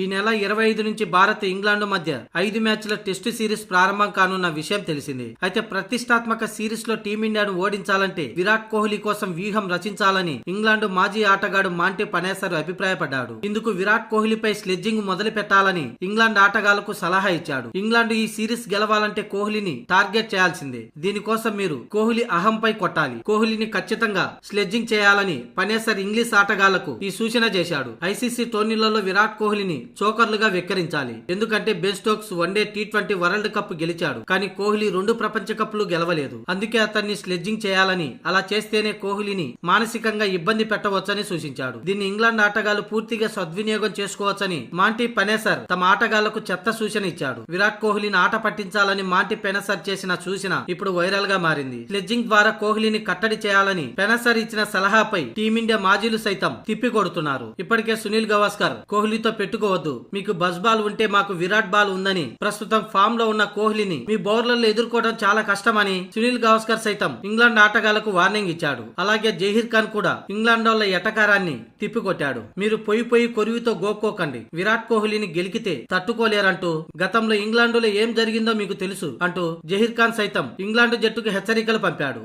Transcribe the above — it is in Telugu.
ఈ నెల 25 నుంచి భారత్ ఇంగ్లాండ్ మధ్య 5 మ్యాచ్ల టెస్టు సిరీస్ ప్రారంభం కానున్న విషయం తెలిసింది. అయితే ప్రతిష్టాత్మక సిరీస్ లో టీమిండియాను ఓడించాలంటే విరాట్ కోహ్లీ కోసం వ్యూహం రచించాలని ఇంగ్లాండ్ మాజీ ఆటగాడు మాంటే పనేసర్ అభిప్రాయపడ్డాడు. ఇందుకు విరాట్ కోహ్లీపై స్లెడ్జింగ్ మొదలు పెట్టాలని ఇంగ్లాండ్ ఆటగాళ్లకు సలహా ఇచ్చాడు. ఇంగ్లాండ్ ఈ సిరీస్ గెలవాలంటే కోహ్లీని టార్గెట్ చేయాల్సిందే. దీనికోసం మీరు కోహ్లీ అహంపై కొట్టాలి. కోహ్లీని ఖచ్చితంగా స్లెడ్జింగ్ చేయాలని పనేసర్ ఇంగ్లీష్ ఆటగాళ్లకు ఈ సూచన చేశాడు. ఐసీసీ టోర్నీలలో విరాట్ కోహ్లీని చోకర్లుగా వెక్కిరించాలి. ఎందుకంటే Ben Stokes one day T20 world cup గెలిచాడు. కానీ కోహ్లీ 2 ప్రపంచ కప్లు గెలవలేదు. అందుకే అతన్ని స్లెడ్జింగ్ చేయాలని, అలా చేస్తేనే కోహ్లీని మానసికంగా ఇబ్బంది పెట్టవచ్చని సూచించాడు. దీన్ని ఇంగ్లాండ్ ఆటగాళ్లు పూర్తిగా సద్వినియోగం చేసుకోవచ్చని మాంటీ పనేసర్ తమ ఆటగాళ్లకు చెత్త సూచన ఇచ్చాడు. విరాట్ కోహ్లీని ఆట పట్టించాలని మాంటీ పెనసర్ చేసిన సూచన ఇప్పుడు వైరల్ గా మారింది. స్లెడ్జింగ్ ద్వారా కోహ్లీని కట్టడి చేయాలని పెనసర్ ఇచ్చిన సలహాపై టీమిండియా మాజీలు సైతం తిప్పికొడుతున్నారు. ఇప్పటికే సునీల్ గవాస్కర్ కోహ్లీతో పెట్టుకోవద్దు, మీకు బజ్ బాల్ ఉంటే మాకు విరాట్ బాల్ ఉందని, ప్రస్తుతం ఫామ్ లో ఉన్న కోహ్లీని మీ బౌలర్లు ఎదుర్కోవడం చాలా కష్టమని సునీల్ గవాస్కర్ సైతం ఇంగ్లాండ్ ఆటగాళ్లకు వార్నింగ్ ఇచ్చాడు. అలాగే జహీర్ ఖాన్ కూడా ఇంగ్లాండ్ వాళ్ళ ఎటకారాన్ని తిప్పికొట్టాడు. మీరు పొయ్యి కొరివితో గోక్కోకండి, విరాట్ కోహ్లీని గెలికితే తట్టుకోలేరంటూ, గతంలో ఇంగ్లాండ్ లో ఏం జరిగిందో మీకు తెలుసు అంటూ జహీర్ ఖాన్ సైతం ఇంగ్లాండ్ జట్టుకు హెచ్చరికలు పంపాడు.